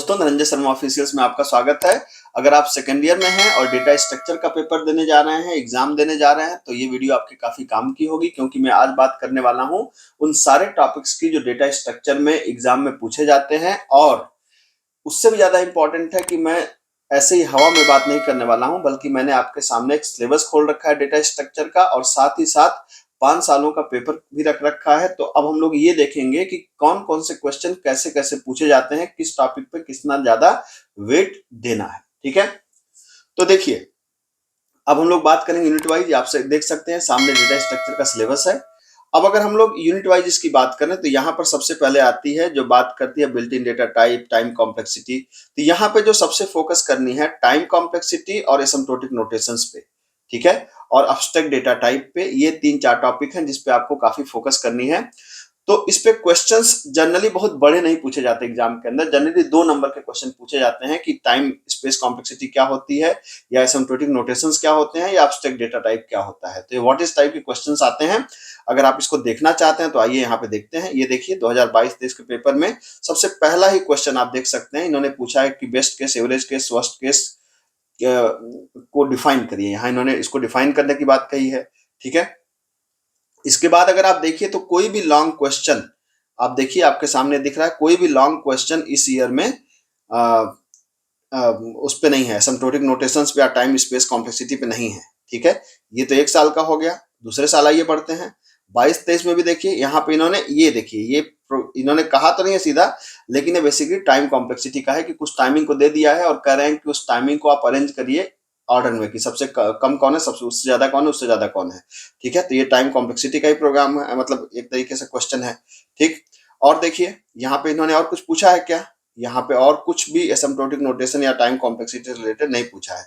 दोस्तों, धनंजय शर्मा ऑफिशियल्स में आपका स्वागत है। अगर आप सेकेंड ईयर में हैं और डेटा स्ट्रक्चर का पेपर देने जा रहे हैं, एग्जाम देने जा रहे हैं, तो ये वीडियो आपके काफी काम की होगी, क्योंकि मैं आज बात करने वाला हूं उन सारे टॉपिक्स की जो डेटा स्ट्रक्चर में एग्जाम में पूछे जाते हैं। और उससे भी ज्यादा इंपॉर्टेंट है कि मैं ऐसे ही हवा में बात नहीं करने वाला हूं, बल्कि मैंने आपके सामने एक सिलेबस खोल रखा है डेटा स्ट्रक्चर का, और साथ ही साथ 5 सालों का पेपर भी रख रखा है। तो अब हम लोग ये देखेंगे कि कौन कौन से क्वेश्चन कैसे कैसे पूछे जाते हैं, किस टॉपिक पे कितना ज्यादा वेट देना है। ठीक है, तो देखिए, अब हम लोग बात करेंगे यूनिट वाइज। आप देख सकते हैं सामने डेटा स्ट्रक्चर का सिलेबस है। अब अगर हम लोग यूनिट वाइज इसकी बात करें तो यहाँ पर सबसे पहले आती है जो बात करती है built in data type, time complexity. तो यहाँ पे जो सबसे फोकस करनी है टाइम कॉम्प्लेक्सिटी और एसिम्प्टोटिक नोटेशंस पे, ठीक है, और एब्स्ट्रैक्ट डेटा टाइप पे। ये 3-4 टॉपिक हैं जिसपे आपको काफी फोकस करनी है। तो इस पे क्वेश्चंस जनरली बहुत बड़े नहीं पूछे जाते एग्जाम के अंदर। जनरली 2 नंबर के क्वेश्चन पूछे जाते हैं कि टाइम स्पेस कॉम्प्लेक्सिटी क्या होती है, या एसिम्प्टोटिक नोटेशंस क्या होते हैं, या एब्स्ट्रैक्ट डेटा टाइप क्या होता है। तो ये व्हाट इज टाइप के क्वेश्चंस आते हैं। अगर आप इसको देखना चाहते हैं तो आइए यहाँ पे देखते हैं। ये देखिए 2022-23 के पेपर में सबसे पहला ही क्वेश्चन आप देख सकते हैं। इन्होंने पूछा है कि best case, average case, worst case को डिफाइन करिए। यहाँ इन्होंने इसको डिफाइन करने की बात कही है। ठीक है, इसके बाद अगर आप देखिए तो कोई भी लॉन्ग क्वेश्चन आप देखिए आपके सामने दिख रहा है। कोई भी लॉन्ग क्वेश्चन इस ईयर में आ, उस पे नहीं है, एसिम्प्टोटिक नोटेशंस पे या टाइम स्पेस कॉम्प्लेक्सिटी पे नहीं है। ठीक है, ये तो 1 साल का हो गया। दूसरे साल आइए बढ़ते हैं 22-23 में भी देखिए। यहाँ पे इन्होंने ये देखिए, ये इन्होंने कहा तो नहीं है सीधा, लेकिन ये बेसिकली टाइम कॉम्प्लेक्सिटी का है कि कुछ टाइमिंग को दे दिया है और कह रहे हैं कि उस टाइमिंग को आप अरेंज करिए ऑर्डर में कि सबसे कम कौन है, सबसे उससे ज्यादा कौन है, उससे ज्यादा कौन है। ठीक है, तो ये टाइम कॉम्प्लेक्सिटी का ही प्रोग्राम है, मतलब एक तरीके से क्वेश्चन है। ठीक, और देखिए यहाँ पे इन्होंने और कुछ पूछा है क्या। यहाँ पे और कुछ भी एसिम्प्टोटिक नोटेशन या टाइम कॉम्प्लेक्सिटी से रिलेटेड नहीं पूछा है।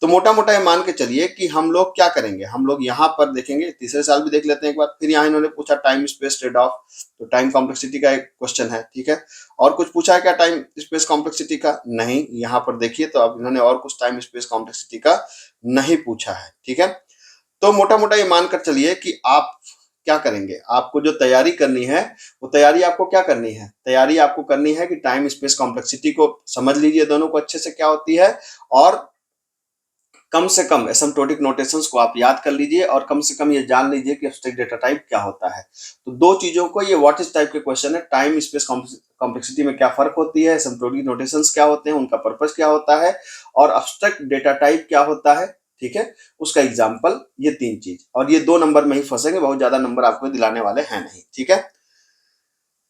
तो मोटा मोटा ये मान के चलिए कि हम लोग क्या करेंगे, हम लोग यहाँ पर देखेंगे। तीसरे साल भी देख लेते हैं एक बार। फिर यहाँ इन्होंने पूछा टाइम स्पेस ट्रेड ऑफ, तो टाइम कॉम्प्लेक्सिटी का एक क्वेश्चन है। ठीक है, और कुछ पूछा है क्या टाइम स्पेस कॉम्प्लेक्सिटी का? नहीं। यहाँ पर देखिए तो अब इन्होंने और कुछ टाइम स्पेस कॉम्प्लेक्सिटी का नहीं पूछा है। ठीक है, तो मोटा मोटा ये मानकर चलिए कि आप क्या करेंगे। आपको जो तैयारी करनी है वो तैयारी आपको क्या करनी है, तैयारी आपको करनी है कि टाइम स्पेस कॉम्प्लेक्सिटी को समझ लीजिए दोनों को अच्छे से क्या होती है, और कम से कम एसिम्प्टोटिक नोटेशंस को आप याद कर लीजिए, और कम से कम ये जान लीजिए कि एब्स्ट्रैक्ट डेटा टाइप क्या होता है। तो 2 चीजों को, ये व्हाट इज टाइप के क्वेश्चन है, टाइम स्पेस कॉम्प्लेक्सिटी में क्या फर्क होती है, एसिम्प्टोटिक नोटेशंस क्या होते हैं, उनका पर्पस क्या होता है, और एब्स्ट्रैक्ट डेटा टाइप क्या होता है। ठीक है, उसका एग्जाम्पल, ये 3 चीज, और ये 2 नंबर में ही फंसेंगे, बहुत ज्यादा नंबर आपको दिलाने वाले हैं नहीं। ठीक है,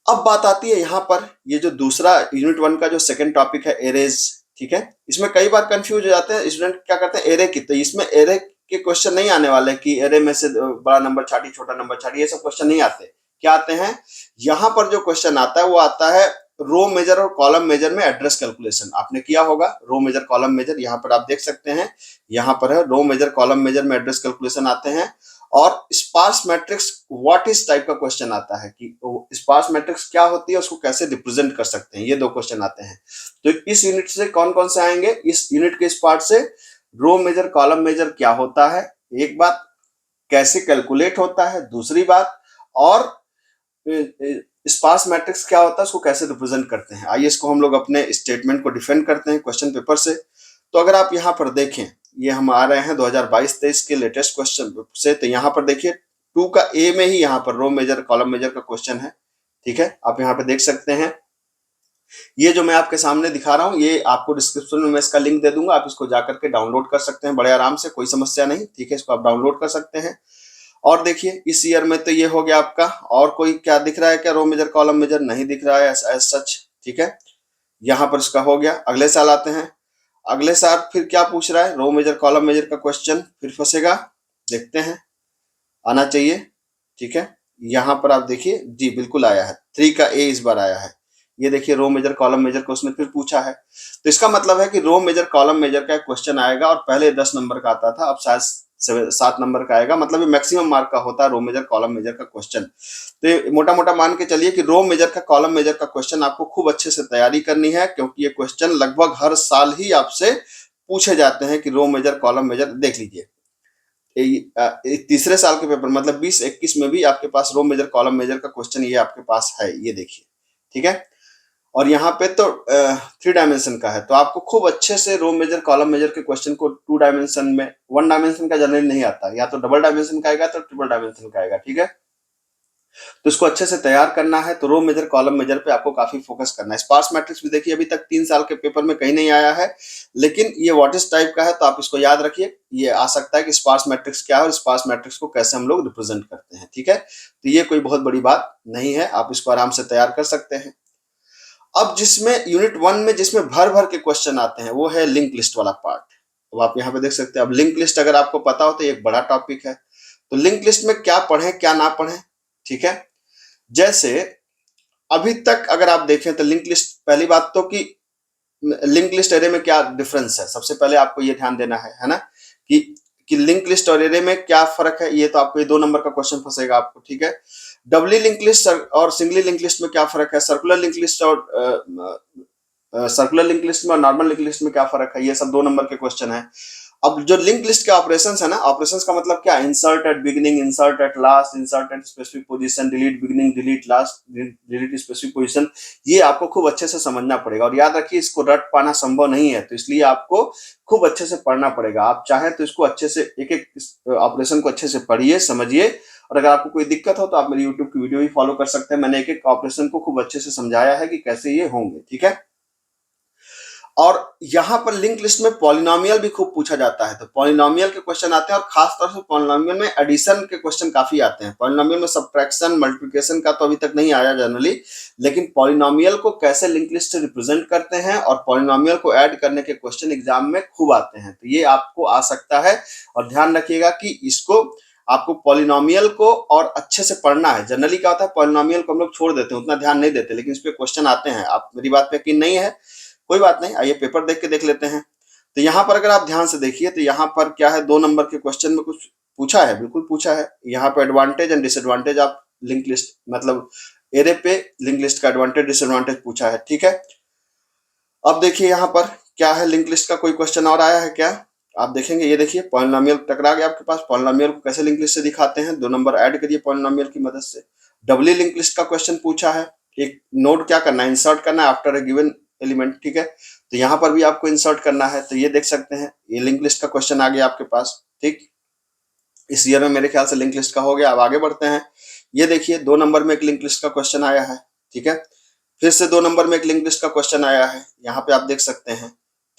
अब बात आती है यहाँ पर, ये जो दूसरा यूनिट 1 का जो सेकंड टॉपिक है एरेज। ठीक है, इसमें कई बार कंफ्यूज हो जाते हैं स्टूडेंट, क्या करते हैं एरे की। तो इसमें एरे के क्वेश्चन नहीं आने वाले कि एरे में से बड़ा नंबर छाटी, छोटा नंबर छाटी, ये सब क्वेश्चन नहीं आते। क्या आते हैं, यहाँ पर जो क्वेश्चन आता है वो आता है रो मेजर और कॉलम मेजर में एड्रेस कैलकुलेशन। आपने किया होगा रो मेजर, कॉलम मेजर, यहाँ पर आप देख सकते हैं। यहाँ पर है रो मेजर, कॉलम मेजर में एड्रेस कैलकुलेशन आते हैं। और sparse matrix what is type का क्वेश्चन आता है कि स्पार्स मैट्रिक्स क्या होती है, उसको कैसे रिप्रेजेंट कर सकते हैं। ये 2 क्वेश्चन आते हैं। तो इस यूनिट से कौन कौन से आएंगे, इस यूनिट के इस पार्ट से रो मेजर, कॉलम मेजर क्या होता है, एक बात, कैसे कैलकुलेट होता है, दूसरी बात, और स्पार्स मैट्रिक्स क्या होता है, उसको कैसे रिप्रेजेंट करते हैं। आइए इसको हम लोग अपने स्टेटमेंट को डिफेंड करते हैं क्वेश्चन पेपर से। तो अगर आप यहाँ पर देखें, ये हम आ रहे हैं 2022-23 के लेटेस्ट क्वेश्चन से। तो यहाँ पर देखिए 2 का ए में ही यहाँ पर रो मेजर, कॉलम मेजर का क्वेश्चन है। ठीक है, आप यहाँ पे देख सकते हैं। ये जो मैं आपके सामने दिखा रहा हूँ, ये आपको डिस्क्रिप्शन में मैं इसका लिंक दे दूंगा, आप इसको जाकर के डाउनलोड कर सकते हैं बड़े आराम से, कोई समस्या नहीं। ठीक है, इसको आप डाउनलोड कर सकते हैं। और देखिए इस ईयर में तो ये हो गया आपका। और कोई क्या दिख रहा है क्या, रो मेजर, कॉलम मेजर नहीं दिख रहा है एज सच। ठीक है, यहाँ पर इसका हो गया। अगले साल आते हैं। अगले साल फिर क्या पूछ रहा है, रो मेजर, कॉलम मेजर का क्वेश्चन फिर फंसेगा, देखते हैं, आना चाहिए। ठीक है, यहाँ पर आप देखिए जी बिल्कुल आया है, 3 का ए इस बार आया है। ये देखिए रो मेजर, कॉलम मेजर को उसने फिर पूछा है। तो इसका मतलब है कि रो मेजर, कॉलम मेजर का क्वेश्चन आएगा, और पहले 10 नंबर का आता था, अब शायद 7 नंबर का आएगा। मतलब ये मैक्सिमम मार्क का होता है रो मेजर, कॉलम मेजर का क्वेश्चन। तो मोटा मोटा मान के चलिए कि रो मेजर का, कॉलम मेजर का क्वेश्चन आपको खूब अच्छे से तैयारी करनी है, क्योंकि ये क्वेश्चन लगभग हर साल ही आपसे पूछे जाते हैं कि रो मेजर, कॉलम मेजर। देख लीजिए तीसरे साल के पेपर मतलब 20-21 में भी आपके पास रो मेजर, कॉलम मेजर का क्वेश्चन ये आपके पास है, ये देखिए। ठीक है, और यहाँ पे तो 3 डायमेंशन का है, तो आपको खूब अच्छे से रो मेजर कॉलम मेजर के क्वेश्चन को 2 डायमेंशन में, 1 डायमेंशन का जनरली नहीं आता, या तो डबल डायमेंशन का आएगा तो ट्रिपल डायमेंशन का आएगा, ठीक है। तो इसको अच्छे से तैयार करना है, तो रो मेजर कॉलम मेजर पे आपको काफी फोकस करना है। स्पार्स मैट्रिक्स भी देखिए अभी तक 3 साल के पेपर में कहीं नहीं आया है, लेकिन ये व्हाट इज टाइप का है, तो आप इसको याद रखिए। ये आ सकता है कि स्पार्स मैट्रिक्स क्या है और स्पार्स मैट्रिक्स को कैसे हम लोग रिप्रेजेंट करते हैं, ठीक है। तो ये कोई बहुत बड़ी बात नहीं है, आप इसको आराम से तैयार कर सकते हैं। अब जिसमें यूनिट 1 में जिसमें भर भर के क्वेश्चन आते हैं वो है लिंक लिस्ट वाला पार्ट। अब आप यहाँ पे देख सकते हैं। अब लिंक लिस्ट अगर आपको पता हो तो ये एक बड़ा टॉपिक है। तो लिंक लिस्ट में क्या पढ़ें क्या ना पढ़ें, ठीक है। जैसे अभी तक अगर आप देखें तो लिंक लिस्ट, पहली बात तो कि लिंक लिस्ट एरे में क्या डिफरेंस है, सबसे पहले आपको ये ध्यान देना है ना, कि लिंक लिस्ट और एरे में क्या फर्क है। ये तो आपको ये 2 नंबर का क्वेश्चन फंसेगा आपको, ठीक है। डबली लिंक लिस्ट और सिंगली लिंक लिस्ट में क्या फर्क है, सर्कुलर लिंक लिस्ट और सर्कुलर लिंक लिस्ट में और नॉर्मल लिंक लिस्ट में क्या फर्क है, ये सब 2 नंबर के क्वेश्चन है। अब जो लिंक लिस्ट के ऑपरेशंस है ना, ऑपरेशंस का मतलब क्या, insert at beginning, insert at last, insert at specific position, delete beginning, delete last, delete specific position, ये आपको खूब अच्छे से समझना पड़ेगा। और याद रखिए इसको रट पाना संभव नहीं है, तो इसलिए आपको खूब अच्छे से पढ़ना पड़ेगा। आप चाहें तो इसको अच्छे से एक एक ऑपरेशन को अच्छे से पढ़िए, समझिए। और अगर आपको कोई दिक्कत हो तो आप मेरी यूट्यूब की वीडियो भी फॉलो कर सकते हैं, मैंने एक एक ऑपरेशन को खूब अच्छे से समझाया है कि कैसे ये होंगे, ठीक है। और यहां पर लिंक लिस्ट में पॉलिनोमियल भी खूब पूछा जाता है, तो पॉलिनोमियल के क्वेश्चन आते हैं, और खास तौर से पॉलिनोमियल में एडिशन के क्वेश्चन काफी आते हैं। पॉलिनोमियल में सब्ट्रैक्शन मल्टीप्लिकेशन का तो अभी तक नहीं आया जनरली, लेकिन पॉलिनोमियल को कैसे लिंक लिस्ट से रिप्रेजेंट करते हैं और पॉलिनोमियल को ऐड करने के क्वेश्चन एग्जाम में खूब आते हैं, तो ये आपको आ सकता है। और ध्यान रखिएगा कि इसको आपको पॉलिनोमियल को और अच्छे से पढ़ना है। जनरली क्या होता है, पॉलिनोमियल को हम लोग छोड़ देते हैं, उतना ध्यान नहीं देते, लेकिन इस पे क्वेश्चन आते हैं। आप मेरी बात पे यकीन नहीं है, कोई बात नहीं, आइए पेपर देख के देख लेते हैं। तो यहाँ पर अगर आप ध्यान से देखिए तो यहाँ पर क्या है, 2 नंबर के क्वेश्चन में कुछ पूछा है, बिल्कुल पूछा है। यहाँ पे advantage and disadvantage of link list, मतलब एरे पे लिंक लिस्ट का एडवांटेज डिसएडवांटेज पूछा है, ठीक है। अब देखिए यहाँ पर क्या है, लिंक लिस्ट का कोई क्वेश्चन और आया है क्या, आप देखेंगे। ये देखिए पॉलिनोमियल टकरा गया आपके पास, पॉलिनोमियल को कैसे लिंक लिस्ट से दिखाते हैं, 2 नंबर ऐड करिए पॉलिनोमियल की मदद से। डबली लिंक लिस्ट का क्वेश्चन पूछा है, एक नोड क्या करना है, इंसर्ट करना है आफ्टर ए गिवन एलिमेंट, ठीक है। तो यहाँ पर भी आपको इंसर्ट करना है, तो ये देख सकते हैं, ये लिंक लिस्ट का क्वेश्चन आ गया आपके पास, ठीक। इस ईयर में मेरे ख्याल से लिंक लिस्ट का हो गया। अब आगे बढ़ते हैं। ये देखिए 2 नंबर में एक लिंक लिस्ट का क्वेश्चन आया है, ठीक है। फिर से 2 नंबर में एक लिंक लिस्ट का क्वेश्चन आया है, यहाँ पे आप देख सकते हैं,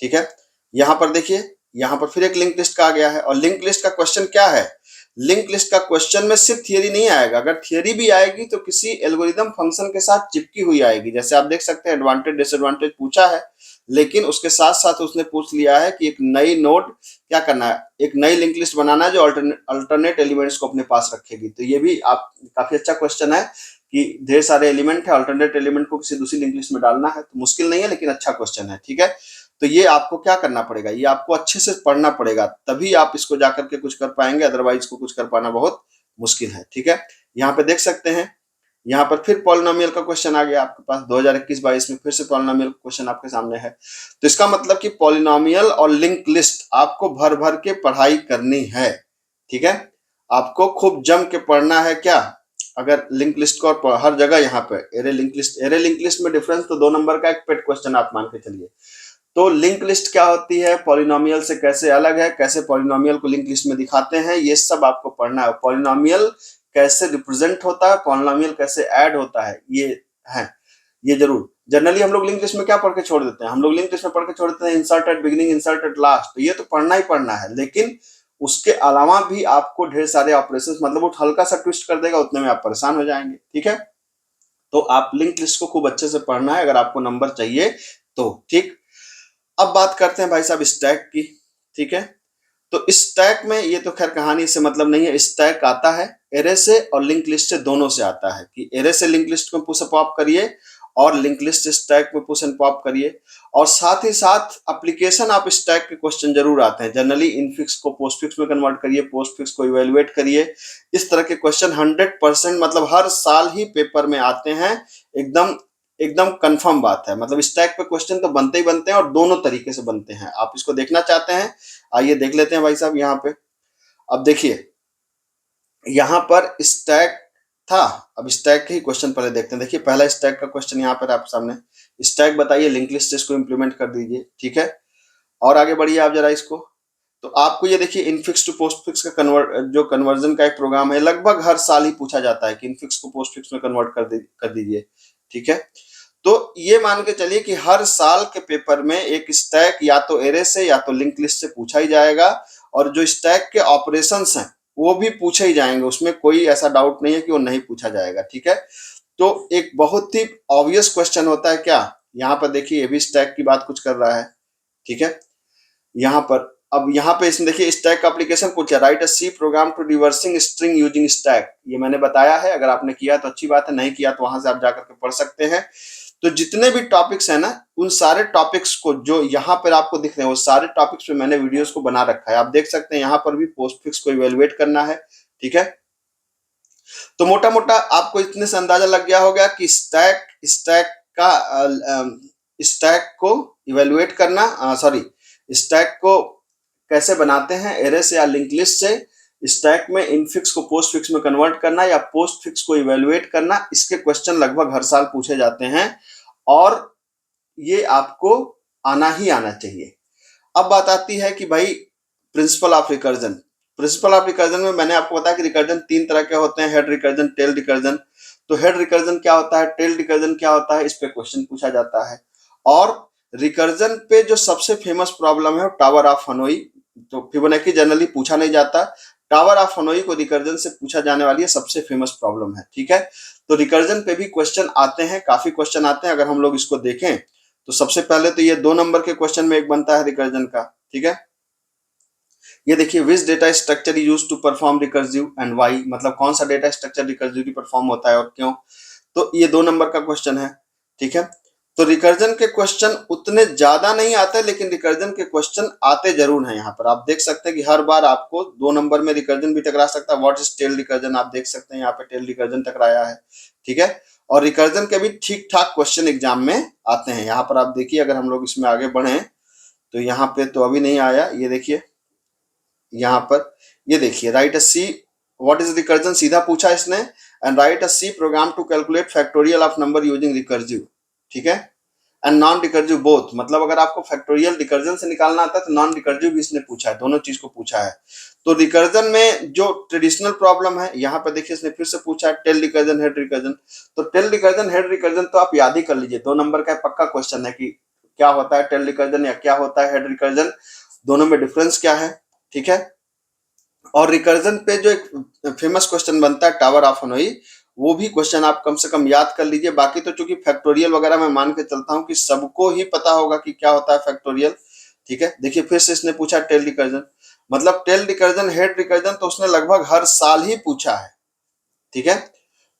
ठीक है। यहाँ पर देखिए, यहाँ पर फिर एक लिंक लिस्ट का आ गया है। और लिंक लिस्ट का क्वेश्चन क्या है, लिंक लिस्ट का क्वेश्चन में सिर्फ थियरी नहीं आएगा, अगर थियरी भी आएगी तो किसी एल्गोरिदम फंक्शन के साथ चिपकी हुई आएगी। जैसे आप देख सकते हैं एडवांटेज डिसएडवांटेज पूछा है, लेकिन उसके साथ साथ उसने पूछ लिया है कि एक नई नोड क्या करना है, एक नई लिंक लिस्ट बनाना है जो अल्टरनेट एलिमेंट्स को अपने पास रखेगी। तो ये भी आप काफी अच्छा क्वेश्चन है कि ढेर सारे एलिमेंट है, अल्टरनेट एलिमेंट को किसी दूसरी लिंक लिस्ट में डालना है, तो मुश्किल नहीं है लेकिन अच्छा क्वेश्चन है, ठीक है। तो ये आपको क्या करना पड़ेगा, ये आपको अच्छे से पढ़ना पड़ेगा, तभी आप इसको जाकर के कुछ कर पाएंगे, अदरवाइज इसको कुछ कर पाना बहुत मुश्किल है, ठीक है। यहाँ पे देख सकते हैं, यहाँ पर फिर पॉलिनोमियल का क्वेश्चन आ गया आपके पास 2021-22 में, फिर से पॉलिनोमियल क्वेश्चन आपके सामने है। तो इसका मतलब कि पॉलिनोमियल और लिंक लिस्ट आपको भर भर के पढ़ाई करनी है, ठीक है। आपको खूब जम के पढ़ना है क्या, अगर लिंक लिस्ट को और हर जगह यहाँ पे एरे लिंक लिस्ट में डिफरेंस तो 2 नंबर का एक पेट क्वेश्चन आप मान के चलिए। तो लिंक लिस्ट क्या होती है, पॉलिनोमियल से कैसे अलग है, कैसे पॉलिनोमियल को लिंक लिस्ट में दिखाते हैं, ये सब आपको पढ़ना है। पॉलिनोमियल कैसे रिप्रेजेंट होता है, पॉलिनोमियल कैसे ऐड होता है, ये है, ये जरूर। जनरली हम लोग लिंक लिस्ट में क्या पढ़ के छोड़ देते हैं, हम लोग लिंक लिस्ट में पढ़ के छोड़ देते हैं insert at beginning, insert at last, तो ये तो पढ़ना ही पढ़ना है, लेकिन उसके अलावा भी आपको ढेर सारे ऑपरेशंस, मतलब वो हल्का सा ट्विस्ट कर देगा, उतने में आप परेशान हो जाएंगे, ठीक है। तो आप लिंक लिस्ट को खूब अच्छे से पढ़ना है अगर आपको नंबर चाहिए तो, ठीक। अब बात करते हैं भाई साहब स्टैक की, ठीक है। तो स्टैक में ये तो खैर कहानी से मतलब नहीं है, स्टैक आता है एरे से और लिंक लिस्ट से, दोनों से आता है कि एरे से लिंक लिस्ट में पुश पॉप करिए और लिंक लिस्ट स्टैक में पुश एंड पॉप करिए। और साथ ही साथ एप्लीकेशन ऑफ स्टैक के क्वेश्चन जरूर आते हैं, जनरली इनफिक्स को पोस्टफिक्स में कन्वर्ट करिए, पोस्टफिक्स को इवेलुएट करिए, इस तरह के क्वेश्चन 100% मतलब हर साल ही पेपर में आते हैं, एकदम एकदम कंफर्म बात है। मतलब स्टैक पे क्वेश्चन तो बनते ही बनते हैं और दोनों तरीके से बनते हैं। आप इसको देखना चाहते हैं, आइए देख लेते हैं भाई साहब यहाँ पे। अब देखिए यहाँ पर स्टैक था, अब स्टैक के ही क्वेश्चन पहले देखते हैं। देखिए पहला स्टैक का क्वेश्चन यहाँ पर आप सामने, स्टैक बताइए, लिंक लिस्ट इसको इम्प्लीमेंट कर दीजिए, ठीक है। और आगे बढ़िए आप जरा इसको। तो आपको ये देखिए इनफिक्स टू पोस्ट फिक्स का जो कन्वर्जन का एक प्रोग्राम है, लगभग हर साल ही पूछा जाता है कि इनफिक्स को पोस्ट फिक्स में कन्वर्ट कर दीजिए, ठीक है। तो ये मान के चलिए कि हर साल के पेपर में एक स्टैक या तो एरे से या तो लिंक लिस्ट से पूछा ही जाएगा, और जो स्टैक के ऑपरेशंस हैं वो भी पूछे ही जाएंगे, उसमें कोई ऐसा डाउट नहीं है कि वो नहीं पूछा जाएगा, ठीक है। तो एक बहुत ही ऑब्वियस क्वेश्चन होता है क्या, यहाँ पर देखिए ये भी स्टैक की बात कुछ कर रहा है, ठीक है। यहाँ पर अब यहाँ पे इसमें देखिए स्टैक का एप्लीकेशन कुछ है, write a C program to reversing string using stack, ये मैंने बताया है। अगर आपने किया तो अच्छी बात है, नहीं किया तो वहां से आप जाकर के पढ़ सकते हैं। तो जितने भी टॉपिक्स है ना, उन सारे टॉपिक्स को जो यहाँ पर आपको दिख रहे हैं वो सारे टॉपिक्स पे मैंने वीडियोस को बना रखा है, आप देख सकते हैं। यहाँ पर भी पोस्ट फिक्स को इवेलुएट करना है, ठीक है। तो मोटा मोटा आपको इतने से अंदाजा लग गया होगा कि स्टैक को इवेलुएट करना, सॉरी, स्टैक को कैसे बनाते हैं, एरे से या लिंक लिस्ट से, स्टैक में इनफिक्स को पोस्ट फिक्स में कन्वर्ट करना या पोस्ट फिक्स को इवेलुएट करना, इसके क्वेश्चन लगभग हर साल पूछे जाते हैं और ये आपको आना ही आना चाहिए। अब बात आती है कि भाई principle of recursion. Principle of recursion में मैंने आपको बताया कि रिकर्जन तीन तरह के होते हैं, हेड रिकर्जन, टेल रिकर्जन। तो हेड रिकर्जन क्या होता है, टेल रिकर्जन क्या होता है, इस पे क्वेश्चन पूछा जाता है। और रिकर्जन पे जो सबसे फेमस प्रॉब्लम है वो टावर ऑफ हनोई, तो फिबोनाची जनरली पूछा नहीं जाता, टावर ऑफ हनोई को रिकर्जन से पूछा जाने वाली है सबसे फेमस प्रॉब्लम है, ठीक है। तो रिकर्जन पे भी क्वेश्चन आते हैं, काफी क्वेश्चन आते हैं। अगर हम लोग इसको देखें तो सबसे पहले तो ये 2 नंबर के क्वेश्चन में एक बनता है रिकर्जन का, ठीक है। ये देखिए which data structure use to perform recursive and why, मतलब कौन सा डेटा स्ट्रक्चर रिकर्सिवली परफॉर्म होता है और क्यों। तो ये 2 नंबर का क्वेश्चन है, ठीक है। तो रिकर्जन के क्वेश्चन उतने ज्यादा नहीं आते, लेकिन रिकर्जन के क्वेश्चन आते जरूर हैं। यहाँ पर आप देख सकते हैं कि हर बार आपको 2 नंबर में रिकर्जन भी टकरा सकता है। व्हाट इज टेल रिकर्जन, आप देख सकते हैं यहाँ पे टेल रिकर्जन टकराया है, ठीक है। और रिकर्जन के भी ठीक ठाक क्वेश्चन एग्जाम में आते हैं। यहाँ पर आप देखिए, अगर हम लोग इसमें आगे बढ़े तो यहाँ पे तो अभी नहीं आया, ये देखिए यहाँ पर, ये देखिए write a C, what is recursion सीधा पूछा इसने, and write a C program to calculate factorial of number using recursive, ठीक है, एंड नॉन रिकर्सिव बोथ। मतलब अगर आपको फैक्टोरियल रिकर्जन से निकालना आता है तो नॉन रिकर्सिव भी इसने पूछा है, दोनों चीज को पूछा है। तो रिकर्जन में जो ट्रेडिशनल प्रॉब्लम है, यहाँ पे देखिए इसने फिर से पूछा है टेल रिकर्जन, हेड रिकर्जन। तो टेल रिकर्जन, हेड रिकर्जन तो आप याद ही कर लीजिए, 2 नंबर का पक्का क्वेश्चन है कि क्या होता है टेल रिकर्जन या क्या होता है हेड रिकर्जन, दोनों में डिफरेंस क्या है, ठीक है। और रिकर्जन पे जो एक फेमस क्वेश्चन बनता है टावर ऑफ हनोई, वो भी क्वेश्चन आप कम से कम याद कर लीजिए। बाकी तो चूंकि फैक्टोरियल वगैरह मैं मान के चलता हूँ कि सबको ही पता होगा कि क्या होता है फैक्टोरियल, ठीक है। देखिए फिर से इसने पूछा टेल रिकर्जन, मतलब टेल रिकर्जन, हेड रिकर्जन तो उसने लगभग हर साल ही पूछा है, ठीक है।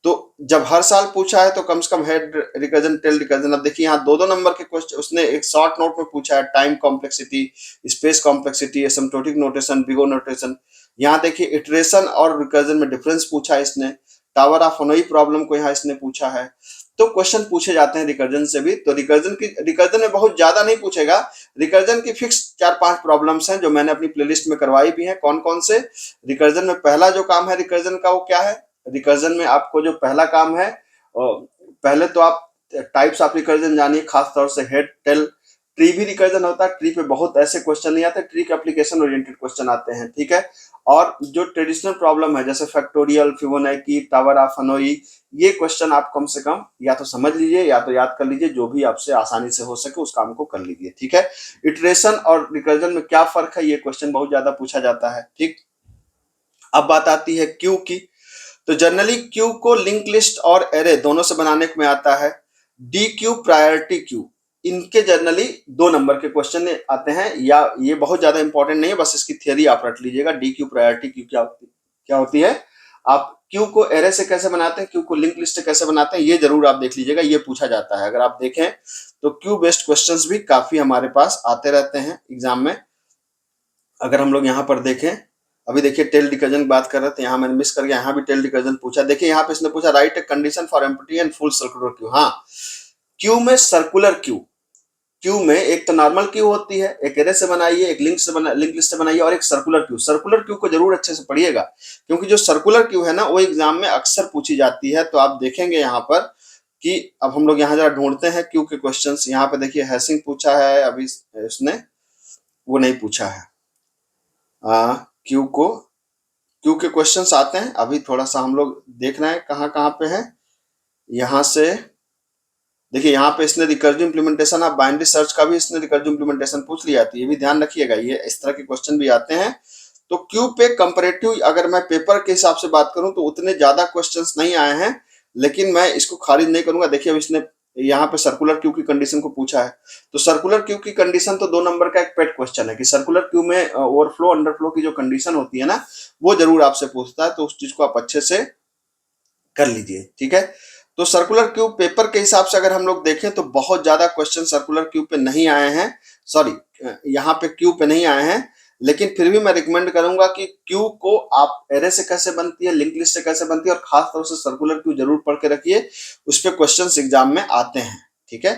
तो जब हर साल पूछा है तो कम से कम हेड रिकर्जन, टेल रिकर्जन। अब देखिए यहाँ 2-2 नंबर के क्वेश्चन उसने एक शॉर्ट नोट में पूछा है, time complexity, space complexity, asymptotic notation, big O notation. यहाँ देखिए इटरेशन और रिकर्जन में डिफरेंस पूछा है इसने, टावर ऑफ हनोई प्रॉब्लम को यहाँ इसने पूछा है। तो क्वेश्चन पूछे जाते हैं रिकर्जन से भी। तो रिकर्जन में बहुत ज्यादा नहीं पूछेगा, रिकर्जन की फिक्स 4-5 प्रॉब्लम्स हैं जो मैंने अपनी प्लेलिस्ट में करवाई भी हैं। कौन कौन से रिकर्जन में पहला जो काम है रिकर्जन का वो क्या है, रिकर्जन में आपको जो पहला काम है, पहले तो आप टाइप्स ऑफ रिकर्जन जानिए, खासतौर से हेड, टेल, ट्री भी रिकर्जन होता है। ट्री पे बहुत ऐसे क्वेश्चन नहीं आते, ट्री के एप्लीकेशन ओरिएंटेड क्वेश्चन आते हैं, ठीक है। और जो ट्रेडिशनल प्रॉब्लम है जैसे factorial, Fibonacci, tower of Hanoi, ये क्वेश्चन आप कम से कम या तो समझ लीजिए या तो याद कर लीजिए, जो भी आपसे आसानी से हो सके उस काम को कर लीजिए, ठीक है। इटरेशन और रिकर्जन में क्या फर्क है, ये क्वेश्चन बहुत ज्यादा पूछा जाता है, ठीक। अब बात आती है क्यू की। तो जनरली क्यू को लिंक लिस्ट और एरे दोनों से बनाने में आता है। डी क्यू, प्रायोरिटी क्यू, इनके जनरली 2 नंबर के क्वेश्चन आते हैं, या ये बहुत ज्यादा इंपॉर्टेंट नहीं है, बस इसकी थियरी आप रट लीजिएगा। डी क्यू, प्रायोरिटी क्यू क्या होती है, आप क्यू को एरे से कैसे बनाते हैं, क्यू को लिंक लिस्ट से कैसे बनाते हैं, ये जरूर आप देख लीजिएगा, ये पूछा जाता है। अगर आप देखें तो क्यू बेस्ड क्वेश्चंस भी काफी हमारे पास आते रहते हैं एग्जाम में। अगर हम लोग यहाँ पर देखें, अभी देखिए टेल रिकर्जन की बात कर रहे थे, यहाँ मैंने मिस कर गया, यहाँ भी टेल रिकर्जन पूछा। देखिए यहाँ पे इसने पूछा right a condition for empty and full circular queue. हाँ, क्यू में सर्कुलर क्यू, क्यू में एक तो नॉर्मल क्यू होती है, एक एरे से बनाइए, एक लिंक लिस्ट से बनाइए, और एक सर्कुलर क्यू। सर्कुलर क्यू को जरूर अच्छे से पढ़िएगा, क्योंकि जो सर्कुलर क्यू है ना वो एग्जाम में अक्सर पूछी जाती है। तो आप देखेंगे यहाँ पर कि अब हम लोग यहाँ जरा ढूंढते हैं क्यू के क्वेश्चंस। यहाँ पे देखिए हैशिंग पूछा है, अभी उसने वो नहीं पूछा है। क्यू को क्यू के क्वेश्चंस आते हैं, अभी थोड़ा सा हम लोग देख रहे हैं कहाँ कहाँ पे है। यहाँ से देखिए, यहाँ पे इसने recursive implementation of binary search का भी इसने रिकर्सिव इंप्लीमेंटेशन पूछ लिया, तो ये भी ध्यान रखिएगा, ये इस तरह के क्वेश्चन भी आते हैं। तो क्यू पे कंपैरेटिव अगर मैं पेपर के हिसाब से बात करूं तो उतने ज्यादा क्वेश्चंस नहीं आए हैं, लेकिन मैं इसको खारिज नहीं करूंगा। देखिए अब इसने यहाँ पे सर्कुलर क्यू की कंडीशन को पूछा है, तो सर्कुलर क्यू की कंडीशन तो 2 नंबर का एक पेट क्वेश्चन है कि सर्कुलर क्यू में ओवरफ्लो अंडरफ्लो की जो कंडीशन होती है ना, वो जरूर आपसे पूछता है, तो उस चीज को आप अच्छे से कर लीजिए, ठीक है। तो सर्कुलर क्यू पेपर के हिसाब से अगर हम लोग देखें तो बहुत ज्यादा क्वेश्चन सर्कुलर क्यू पे नहीं आए हैं, सॉरी यहाँ पे क्यू पे नहीं आए हैं, लेकिन फिर भी मैं रिकमेंड करूंगा कि क्यू को आप एरे से कैसे बनती है, लिंक लिस्ट से कैसे बनती है, और खास तौर से सर्कुलर क्यू जरूर पढ़ के रखिए, उस पर क्वेश्चन एग्जाम में आते हैं, ठीक है।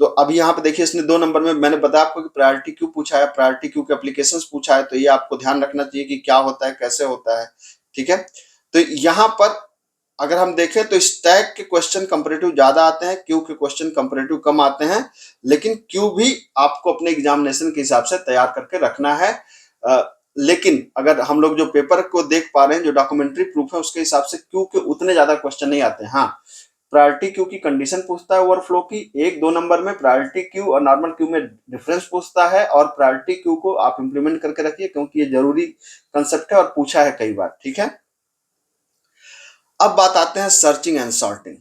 तो अभी यहाँ पे देखिए इसने 2 नंबर में मैंने बताया आपको कि प्रायोरिटी क्यू पूछा है, प्रायोरिटी क्यू के एप्लीकेशंस पूछा है, तो ये आपको ध्यान रखना चाहिए कि क्या होता है, कैसे होता है, ठीक है। तो यहाँ पर अगर हम देखें तो स्टैक के क्वेश्चन कंपैरेटिव ज्यादा आते हैं, क्यू के क्वेश्चन कंपैरेटिव कम आते हैं, लेकिन क्यू भी आपको अपने एग्जामिनेशन के हिसाब से तैयार करके रखना है। लेकिन अगर हम लोग जो पेपर को देख पा रहे हैं, जो डॉक्यूमेंट्री प्रूफ है, उसके हिसाब से क्यू के उतने ज्यादा क्वेश्चन नहीं आते हैं। हाँ, प्रायोरिटी क्यू की कंडीशन पूछता है ओवरफ्लो की, 1-2 नंबर में प्रायोरिटी क्यू और नॉर्मल क्यू में डिफरेंस पूछता है, और प्रायोरिटी क्यू को आप इंप्लीमेंट करके रखिए क्योंकि ये जरूरी कंसेप्ट है और पूछा है कई बार, ठीक है। अब बात आते हैं सर्चिंग एंड सॉर्टिंग,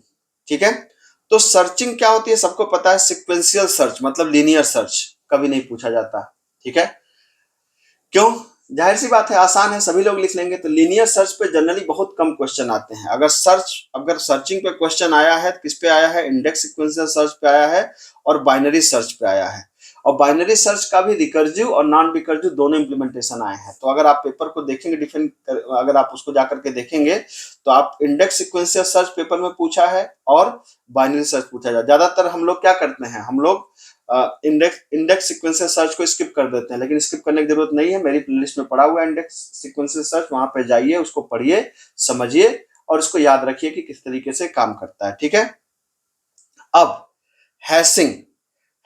ठीक है। तो सर्चिंग क्या होती है, सबको पता है, सिक्वेंशियल सर्च मतलब लीनियर सर्च कभी नहीं पूछा जाता, ठीक है। क्यों? जाहिर सी बात है, आसान है, सभी लोग लिख लेंगे। तो लीनियर सर्च पे जनरली बहुत कम क्वेश्चन आते हैं। अगर सर्चिंग पे क्वेश्चन आया है तो किस पे आया है, इंडेक्स सिक्वेंशियल सर्च पे आया है और बाइनरी सर्च पे आया है। और बाइनरी सर्च का भी रिकर्सिव और नॉन रिकर्सिव दोनों इंप्लीमेंटेशन आए हैं। तो अगर आप पेपर को देखेंगे अगर आप उसको जाकर के देखेंगे तो आप इंडेक्स सिक्वेंशियल सर्च पेपर में पूछा है और बाइनरी सर्च पूछा जाए। ज्यादातर हम लोग क्या करते हैं, हम लोग इंडेक्स सीक्वेंशियल सर्च को स्किप कर देते हैं, लेकिन स्किप करने की जरूरत नहीं है। मेरी प्लेलिस्ट में पड़ा हुआ है इंडेक्स सीक्वेंशियल सर्च, वहां पे जाइए, उसको पढ़िए, समझिए और उसको याद रखिए कि किस तरीके से काम करता है, ठीक है। अब हैशिंग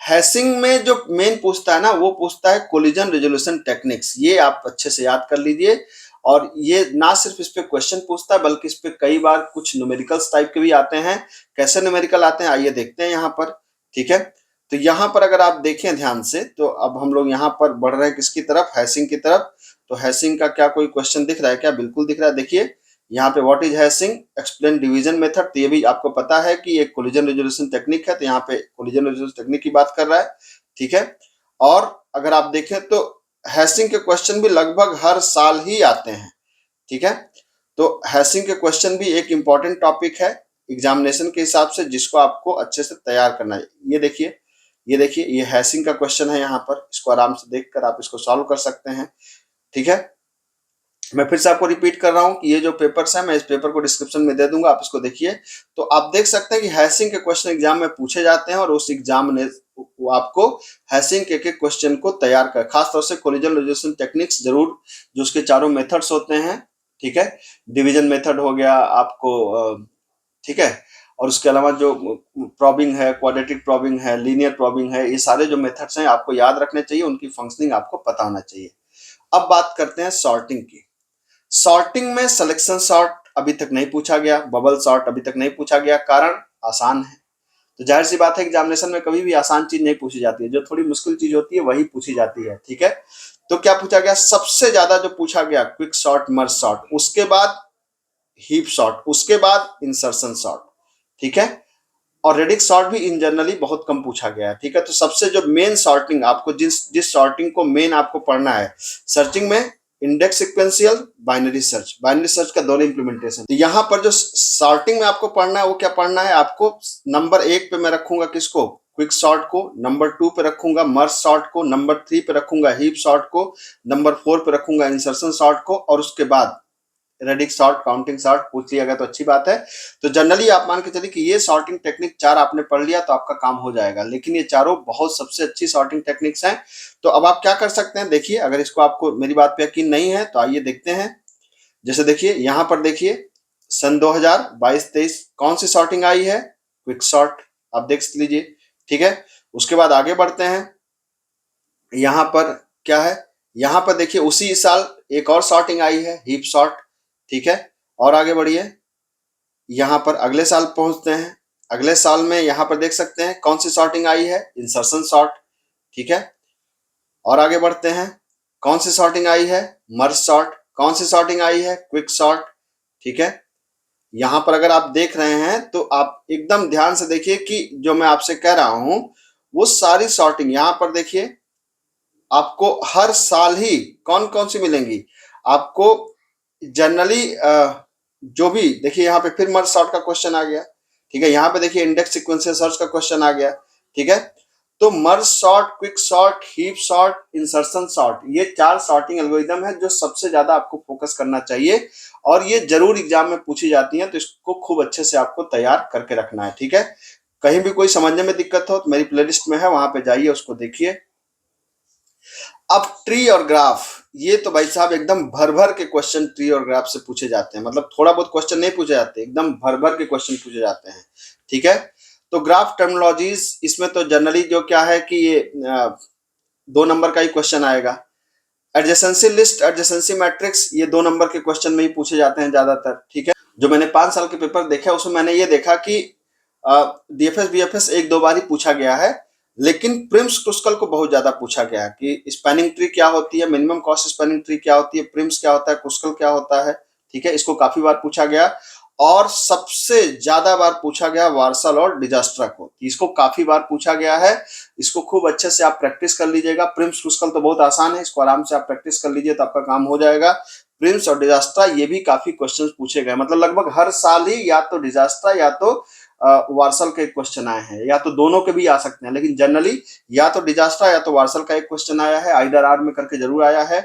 हैशिंग में जो मेन पूछता है ना, वो पूछता है कोलिजन रेजोल्यूशन टेक्निक्स। ये आप अच्छे से याद कर लीजिए। और ये ना सिर्फ इस पे क्वेश्चन पूछता है, बल्कि इस पे कई बार कुछ न्यूमेरिकल्स टाइप के भी आते हैं। कैसे न्यूमेरिकल आते हैं आइए देखते हैं यहाँ पर, ठीक है। तो यहाँ पर अगर आप देखें ध्यान से, तो अब हम लोग यहाँ पर बढ़ रहे हैं किसकी तरफ, हैशिंग की तरफ। तो हैशिंग का क्या कोई क्वेश्चन दिख रहा है क्या? बिल्कुल दिख रहा है। देखिए यहाँ पे what is hashing, explain division method. तो ये भी आपको पता है कि एक कोलिजन रेजोल्यूशन टेक्निक है, तो यहाँ पे कोलिजन रेजोल्यूशन टेक्निक की बात कर रहा है, ठीक है। और अगर आप देखें तो हैशिंग के क्वेश्चन भी लगभग हर साल ही आते हैं, ठीक है। तो हैशिंग के क्वेश्चन भी एक इंपॉर्टेंट टॉपिक है एग्जामिनेशन के हिसाब से, जिसको आपको अच्छे से तैयार करना है। ये हैशिंग का क्वेश्चन है यहाँ पर, इसको आराम से देखकर आप इसको सॉल्व कर सकते हैं, ठीक है। मैं फिर से आपको रिपीट कर रहा हूं कि ये जो पेपर्स हैं, मैं इस पेपर को डिस्क्रिप्शन में दे दूंगा, आप इसको देखिए। तो आप देख सकते हैं कि हैशिंग के क्वेश्चन एग्जाम में पूछे जाते हैं और उस एग्जाम ने वो आपको हैशिंग के क्वेश्चन को तैयार कर, खासतौर से कोलिजन रेजोल्यूशन टेक्निक्स जरूर, जो उसके चारों मेथड्स होते हैं, ठीक है। डिवीजन मेथड हो गया आपको, ठीक है। और उसके अलावा जो प्रॉबिंग है, क्वाड्रेटिक प्रॉबिंग है, लीनियर प्रॉबिंग है, ये सारे जो मेथड्स हैं आपको याद रखने चाहिए, उनकी फंक्शनिंग आपको पता होना चाहिए। अब बात करते हैं सॉर्टिंग की। सॉर्टिंग में सिलेक्शन सॉर्ट अभी तक नहीं पूछा गया, बबल सॉर्ट अभी तक नहीं पूछा गया, कारण आसान है। तो जाहिर सी बात है एग्जामिनेशन में कभी भी आसान चीज नहीं पूछी जाती है, जो थोड़ी मुश्किल चीज होती है वही पूछी जाती है, ठीक है। तो क्या पूछा गया, सबसे ज्यादा जो पूछा गया क्विक सॉर्ट, मर्ज सॉर्ट, उसके बाद हीप सॉर्ट, उसके बाद इंसर्शन सॉर्ट, ठीक है। और रेडिक्स सॉर्ट भी इन जनरली बहुत कम पूछा गया है, ठीक है। तो सबसे जो मेन सॉर्टिंग आपको जिस सॉर्टिंग को मेन आपको पढ़ना है सर्चिंग में, इंडेक्स सीक्वेंशियल, बाइनरी सर्च का दोनों इंप्लीमेंटेशन। तो यहाँ पर जो सॉर्टिंग में आपको पढ़ना है वो क्या पढ़ना है आपको, नंबर 1 पे मैं रखूंगा किसको, क्विक सॉर्ट को, नंबर 2 पे रखूंगा मर्ज सॉर्ट को, नंबर 3 पे रखूंगा हीप सॉर्ट को, नंबर 4 पे रखूंगा इंसर्शन सॉर्ट को, और उसके बाद रेडिक्स सॉर्ट, काउंटिंग सॉर्ट पूछ लिया गया तो अच्छी बात है। तो जनरली आप मान के चलिए कि ये सॉर्टिंग टेक्निक 4 आपने पढ़ लिया तो आपका काम हो जाएगा, लेकिन ये चारों बहुत सबसे अच्छी सॉर्टिंग टेक्निक्स हैं। तो अब आप क्या कर सकते हैं, देखिए अगर इसको आपको मेरी बात पे यकीन नहीं है तो आइए देखते हैं। जैसे देखिए यहाँ पर देखिए सन 2022-23 कौन सी सॉर्टिंग आई है, क्विक सॉर्ट आप देख लीजिए, ठीक है। उसके बाद आगे बढ़ते हैं, यहाँ पर क्या है, यहाँ पर देखिए उसी साल एक और सॉर्टिंग आई है, हीप सॉर्ट, ठीक है। और आगे बढ़िए, यहाँ पर अगले साल पहुंचते हैं, अगले साल में यहाँ पर देख सकते हैं कौन सी सॉर्टिंग आई है, इंसर्शन सॉर्ट, ठीक है। और आगे बढ़ते हैं, कौन सी सॉर्टिंग आई है, मर्ज सॉर्ट, कौन सी सॉर्टिंग आई है, क्विक सॉर्ट, ठीक है। यहाँ पर अगर आप देख रहे हैं तो आप एकदम ध्यान से देखिए कि जो मैं आपसे कह रहा हूं वो सारी सॉर्टिंग यहाँ पर देखिए आपको हर साल ही कौन कौन सी मिलेंगी आपको। जनरली जो भी देखिए, यहाँ पे फिर मर्ज सॉर्ट का क्वेश्चन आ गया, ठीक है। यहाँ पे देखिए इंडेक्स सीक्वेंशियल सर्च का क्वेश्चन आ गया, ठीक है। तो merge sort, quick sort, heap sort, insertion sort, ये 4 सॉर्टिंग एल्गोरिदम है जो सबसे ज्यादा आपको फोकस करना चाहिए, और ये जरूर एग्जाम में पूछी जाती है, तो इसको खूब अच्छे से आपको तैयार करके रखना है, ठीक है। कहीं भी कोई समझने में दिक्कत हो तो मेरी प्लेलिस्ट में है, वहां पे जाइए, उसको देखिए। अब ट्री और ग्राफ, ये तो भाई साहब एकदम भर भर के क्वेश्चन ट्री और ग्राफ से पूछे जाते हैं, मतलब थोड़ा बहुत क्वेश्चन नहीं पूछे जाते, एकदम भर भर के क्वेश्चन पूछे जाते हैं, ठीक है। तो ग्राफ टर्मिनोलॉजीज, इसमें तो जनरली जो क्या है कि ये 2 नंबर का ही क्वेश्चन आएगा। एडजेसेंसी लिस्ट, एडजेसेंसी मैट्रिक्स, ये 2 नंबर के क्वेश्चन में ही पूछे जाते हैं ज्यादातर, ठीक है। जो मैंने 5 साल के पेपर देखे उसमें मैंने ये देखा कि डीएफएस बीएफएस 1-2 बार ही पूछा गया है, लेकिन प्रिम्स क्रुस्कल को बहुत ज्यादा पूछा गया है कि स्पैनिंग ट्री क्या होती है, मिनिमम कॉस्ट स्पैनिंग ट्री क्या होती है, प्रिम्स क्या होता है, क्रुस्कल क्या होता है, ठीक है। इसको काफी बार पूछा गया, और सबसे ज्यादा बार पूछा गया वार्सल और डिजास्ट्रा को, इसको काफी बार पूछा गया है। इसको खूब अच्छे से आप प्रैक्टिस कर लीजिएगा। प्रिम्स क्रुस्कल तो बहुत आसान है, इसको आराम से आप प्रैक्टिस कर लीजिए तो आपका काम हो जाएगा। प्रिम्स और डिजास्ट्रा ये भी काफी क्वेश्चंस पूछे गए, मतलब लगभग हर साल ही या तो डिजास्ट्रा या तो वार्सल के क्वेश्चन आए हैं, या तो दोनों के भी आ सकते हैं, लेकिन जनरली या तो डिजास्ट्रा या तो वार्सल का एक क्वेश्चन आया है, आइदर आर में करके जरूर आया है,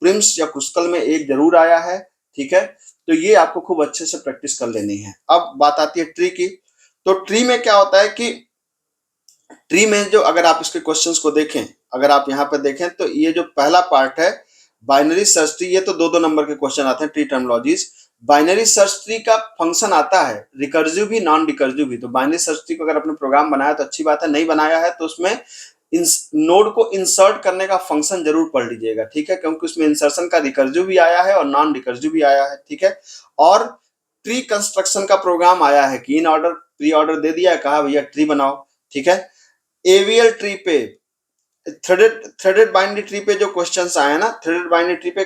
प्रिम्स या क्रुस्कल में एक जरूर आया है, ठीक है। तो ये आपको खूब अच्छे से प्रैक्टिस कर लेनी है। अब बात आती है ट्री की। तो ट्री में क्या होता है कि ट्री में जो अगर आप इसके क्वेश्चंस को देखें, अगर आप यहाँ पे देखें तो ये जो पहला पार्ट है बाइनरी सर्च ट्री, ये तो 2-2 नंबर के क्वेश्चन आते हैं tree terminologies. Binary search tree का फंक्शन आता है रिकर्सिव भी, नॉन रिकर्सिव भी। तो बाइनरी सर्च ट्री को अगर आपने प्रोग्राम बनाया तो अच्छी बात है, नहीं बनाया है तो उसमें नोड को इंसर्ट करने का फंक्शन जरूर पढ़ लीजिएगा, ठीक है, क्योंकि उसमें इंसर्शन का रिकर्सिव भी आया है और नॉन रिकर्सिव भी आया है, ठीक है। और ट्री कंस्ट्रक्शन का प्रोग्राम आया है कि इन ऑर्डर प्री ऑर्डर दे दिया है, कहा भैया ट्री बनाओ, ठीक है। एवीएल ट्री पे, थ्रेडेड बाइनरी ट्री पे जो क्वेश्चंस आए हैं ना, थ्रेडेड बाइनरी ट्री पे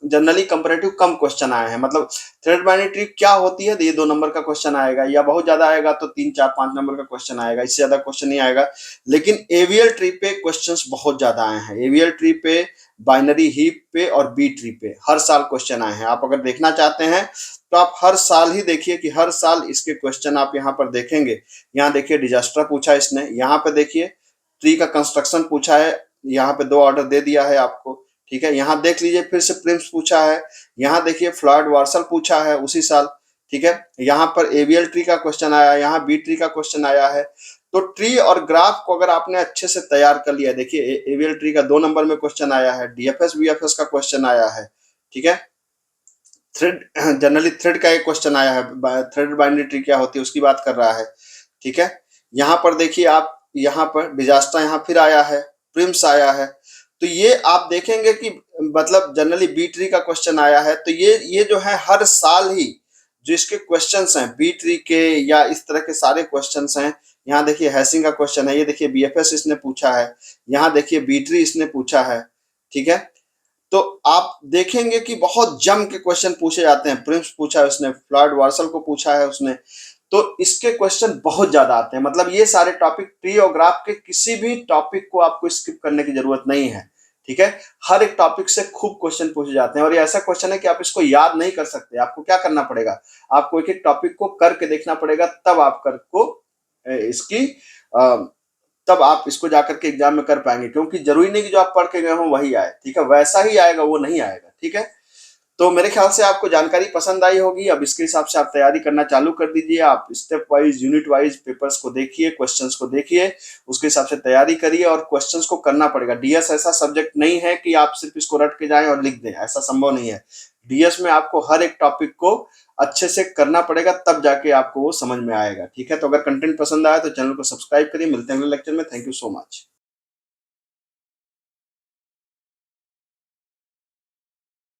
जनरली कंपैरेटिव कम क्वेश्चन आए हैं, मतलब थ्रेडेड बाइनरी ट्री क्या होती है, तो ये 2 नंबर का क्वेश्चन आएगा, या बहुत ज्यादा आएगा तो 3-4-5 नंबर का क्वेश्चन आएगा, इससे ज्यादा क्वेश्चन नहीं आएगा। लेकिन एवीएल ट्री पे क्वेश्चंस बहुत ज्यादा आए हैं, एवीएल ट्री पे, बाइनरी हीप पे और बी ट्री पे हर साल क्वेश्चन आए हैं। आप अगर देखना चाहते हैं तो आप हर साल ही देखिए कि हर साल इसके क्वेश्चन आप यहाँ पर देखेंगे। यहाँ देखिए डिजास्टर पूछा इसने, यहाँ पे देखिए ट्री का कंस्ट्रक्शन पूछा है, यहाँ पे 2 ऑर्डर दे दिया है आपको, ठीक है। यहाँ देख लीजिए फिर से प्रिम्स पूछा है, यहाँ देखिए फ्लॉयड वार्सल पूछा है उसी साल, ठीक है। यहाँ पर एवीएल ट्री का क्वेश्चन आया, यहाँ बी ट्री का क्वेश्चन आया है। तो ट्री और ग्राफ को अगर आपने अच्छे से तैयार कर लिया, देखिए एवीएल ट्री का 2 नंबर में क्वेश्चन आया है, डीएफएस बीएफएस का क्वेश्चन आया है, ठीक है। थ्रेड, जनरली थ्रेड का एक क्वेश्चन आया है, थ्रेड बाइनरी ट्री क्या होती है उसकी बात कर रहा है, ठीक है। यहाँ पर देखिए आप, यहाँ पर डिजास्टर यहाँ फिर आया है, प्रिम्स आया है। तो ये आप देखेंगे कि मतलब जनरली बी ट्री का क्वेश्चन आया है। तो ये जो है हर साल ही जो इसके क्वेश्चंस हैं बी ट्री के या इस तरह के सारे क्वेश्चंस हैं। यहाँ देखिए हैशिंग का क्वेश्चन है, ये देखिए बीएफएस इसने पूछा है, यहाँ देखिए बी ट्री इसने पूछा है, ठीक है। तो आप देखेंगे कि बहुत जम के क्वेश्चन पूछे जाते हैं, प्रिम्स पूछा है उसने, फ्लॉयड वार्सल को पूछा है उसने, तो इसके क्वेश्चन बहुत ज्यादा आते हैं। मतलब ये सारे टॉपिक ट्री और ग्राफ के किसी भी टॉपिक को आपको स्किप करने की जरूरत नहीं है, ठीक है। हर एक टॉपिक से खूब क्वेश्चन पूछे जाते हैं, और ये ऐसा क्वेश्चन है कि आप इसको याद नहीं कर सकते। आपको क्या करना पड़ेगा, आपको एक एक टॉपिक को करके देखना पड़ेगा, तब आप को इसकी तब आप इसको जाकर के एग्जाम में कर पाएंगे, क्योंकि जरूरी नहीं कि जो आप पढ़ के गए हो वही आए, ठीक है, वैसा ही आएगा वो नहीं आएगा, ठीक है। तो मेरे ख्याल से आपको जानकारी पसंद आई होगी। अब इसके हिसाब से आप तैयारी करना चालू कर दीजिए। आप step wise, unit wise papers को देखिए, क्वेश्चंस को देखिए, उसके हिसाब से तैयारी करिए, और क्वेश्चंस को करना पड़ेगा। डीएस ऐसा सब्जेक्ट नहीं है कि आप सिर्फ इसको रट के जाएं और लिख दें, ऐसा संभव नहीं है। डीएस में आपको हर एक टॉपिक को अच्छे से करना पड़ेगा, तब जाके आपको वो समझ में आएगा। ठीक है, तो अगर कंटेंट पसंद आया तो चैनल को सब्सक्राइब करिए। मिलते हैं अगले लेक्चर में। Thank you so much.